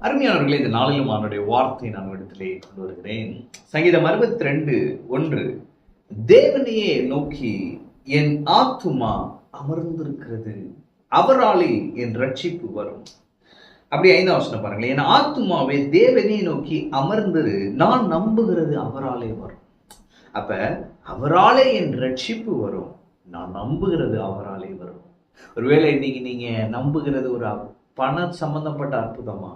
அருமையானவர்களே, இந்த நாளிலும் அவனுடைய வார்த்தையை நான் இடத்திலே கொண்டு வருகிறேன். சங்கீதம் 62:1, தேவனையே நோக்கி என் ஆத்துமா அமர்ந்திருக்கிறது, அவராலே என் ரட்சிப்பு வரும். அப்படி 5ஆம் வசனம் பாருங்களேன். என் ஆத்துமாவே தேவனையே நோக்கி அமர்ந்திரு, நான் நம்புகிறது அவராலே வரும். அப்ப அவராலே என் ரட்சிப்பு வரும், நான் நம்புகிறது அவராலே வரும். ஒருவேளை இன்னைக்கு நீங்க நம்புகிறது ஒரு பண சம்பந்தப்பட்ட அற்புதமா,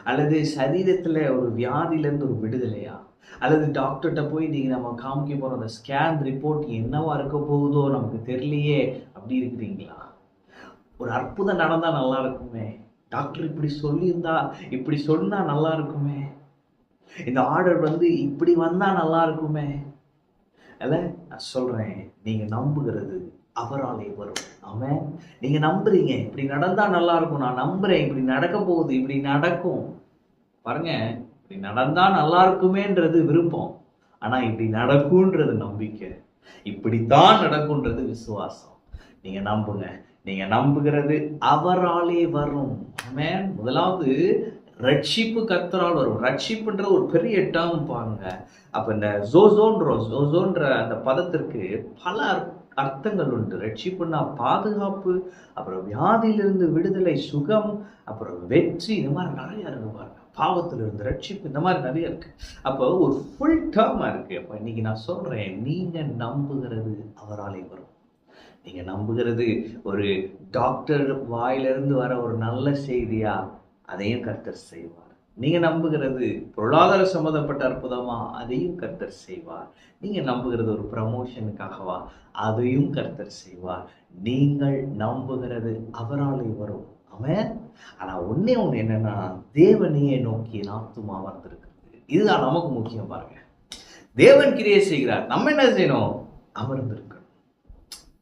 அல்லது சரீரத்துல ஒரு வியாதியிலேருந்து ஒரு விடுதலையா, அல்லது டாக்டர்கிட்ட போய் நீங்க நம்ம காமிக்க போற அந்த ஸ்கேன் ரிப்போர்ட் என்னவா இருக்க போகுதோ நமக்கு தெரியலையே, அப்படி இருக்கிறீங்களா? ஒரு அற்புதம் நடந்தா நல்லா இருக்குமே, டாக்டர் இப்படி சொல்லியிருந்தா இப்படி சொன்னா நல்லா இருக்குமே, இந்த ஆர்டர் இப்படி வந்தா நல்லா இருக்குமே. அல்ல, நான் சொல்றேன், நீங்க நம்புகிறது அவராலே வரும். ஆமென். நீங்க நம்புறீங்க, இப்படி நடந்தா நல்லா இருக்கும், நான் நம்புறேன், இப்படி நடக்க போகுது, இப்படி நடக்கும். பாருங்க, இப்படி நடந்தா நல்லா இருக்குமேன்றது விருப்பம், ஆனா இப்படி நடக்கும்ன்றது நம்பிக்கை, இப்படித்தான் நடக்கும்ன்றது விசுவாசம். நீங்க நம்புங்க, நீங்க நம்புகிறது அவராலே வரும். ஆமென். முதலாவது ரட்சிப்பு கர்த்தரால் வரும். ரட்சிப்புன்ற ஒரு பெரிய டேர்ம் பாருங்க. அப்ப இந்த ஜோசோன்ற அந்த பதத்திற்கு பல அர்த்தங்கள் உண்டு. ரட்சிப்புன்னா பாதுகாப்பு, அப்புறம் வியாதியிலிருந்து விடுதலை, சுகம், அப்புறம் வெற்றி, இந்த மாதிரி நிறைய இருக்கு பாருங்க. பாவத்திலிருந்து ரட்சிப்பு, இந்த மாதிரி நிறைய இருக்கு. அப்போ ஒரு ஃபுல் டேர்மா இருக்கு. அப்ப இன்னைக்கு நான் சொல்றேன், நீங்க நம்புகிறது அவராலே வரும். நீங்க நம்புகிறது ஒரு டாக்டர் வாயிலிருந்து வர ஒரு நல்ல செய்தியா, அதையும் கர்த்தர் செய்வார். நீங்க நம்புகிறது பொருளாதார சம்பந்தப்பட்ட அற்புதமா, அதையும் கர்த்தர் செய்வார். நீங்க நம்புகிறது ஒரு ப்ரமோஷனுக்காகவா, அதையும் கர்த்தர் செய்வார். நீங்கள் நம்புகிறது அவராலே வரும். ஆமென். ஆனா ஒண்ணு என்னன்னா, தேவனையே நோக்கி என் ஆத்துமா அமர்ந்திருக்கிறது. இதுதான் நமக்கு முக்கியம். பாருங்க, தேவன் கிரியை செய்கிறார், நம்ம என்ன செய்யணும்? அமர்ந்திருக்கணும்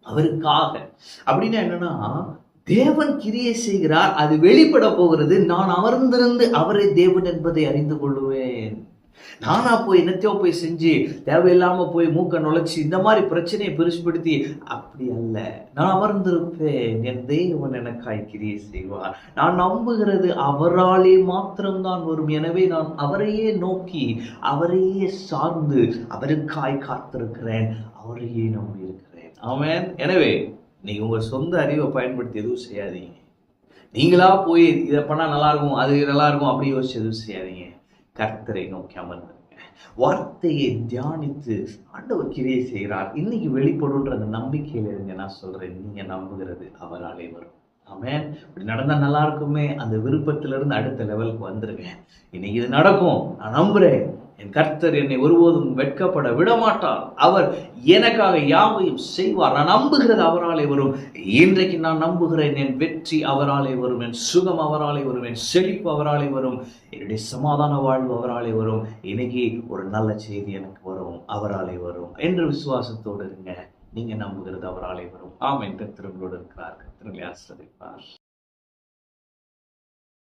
அவருக்காக. அப்படின்னா என்னன்னா, தேவன் கிரியை செய்கிறார், அது வெளிப்பட போகிறது, நான் அமர்ந்திருந்து அவரே தேவன் என்பதை அறிந்து கொள்ளுவேன். நானா போய் என்னத்தையோ போய் செஞ்சு தேவையில்லாம போய் மூக்க நுழைச்சி இந்த மாதிரி பிரச்சனையை பெருசுபடுத்தி அப்படி அல்ல. நான் அமர்ந்திருப்பேன், என் தேவன் எனக்காய் கிரியை செய்வார். நான் நம்புகிறது அவராலே மாத்திரம்தான் வரும். எனவே நான் அவரையே நோக்கி, அவரையே சார்ந்து, அவருக்காய் காத்திருக்கிறேன், அவரையே நம்பி இருக்கிறேன். ஆமென். எனவே நீங்க உங்க சொந்த அறிவை பயன்படுத்தி எதுவும் செய்யாதீங்க. நீங்களா போய் இதை பண்ணா நல்லா இருக்கும், அது நல்லா இருக்கும், அப்படி யோசிச்சு எதுவும் செய்யாதீங்க. கர்த்தரை நோக்கி அமர்ந்துருங்க. வார்த்தையை தியானித்து ஆண்டவர் கிரியை செய்கிறார், இன்னைக்கு வெளிப்படுன்ற அந்த நம்பிக்கையில இருங்க. நான் சொல்றேன், நீங்க நம்புகிறது அவராலே வரும். ஆமென். இப்படி நடந்தா நல்லா இருக்குமே, அந்த விருப்பத்திலிருந்து அடுத்த லெவலுக்கு வந்துருங்க. இன்னைக்கு இது நடக்கும், நான் நம்புறேன். என் கர்த்தர் என்னை ஒருபோதும் வெட்கப்பட விடமாட்டார், அவர் எனக்காக யாவையும் செய்வார். நான் நம்புகிறது அவராலே வரும். இன்றைக்கு நான் நம்புகிறேன், என் வெற்றி அவராலே வரும், என் சுகம் அவராலே வரும், என் செழிப்பு அவராலே வரும், என்னுடைய சமாதான வாழ்வு அவராலே வரும். இன்னைக்கு ஒரு நல்ல செய்தி எனக்கு வரும், அவராலே வரும் என்ற விசுவாசத்தோடு இருங்க. நீங்க நம்புகிறது அவராலே வரும். ஆமென். கர்த்தர் உங்களோடு இருக்கிறார். கர்த்தர் உங்களை ஆசீர்வதிப்பார்.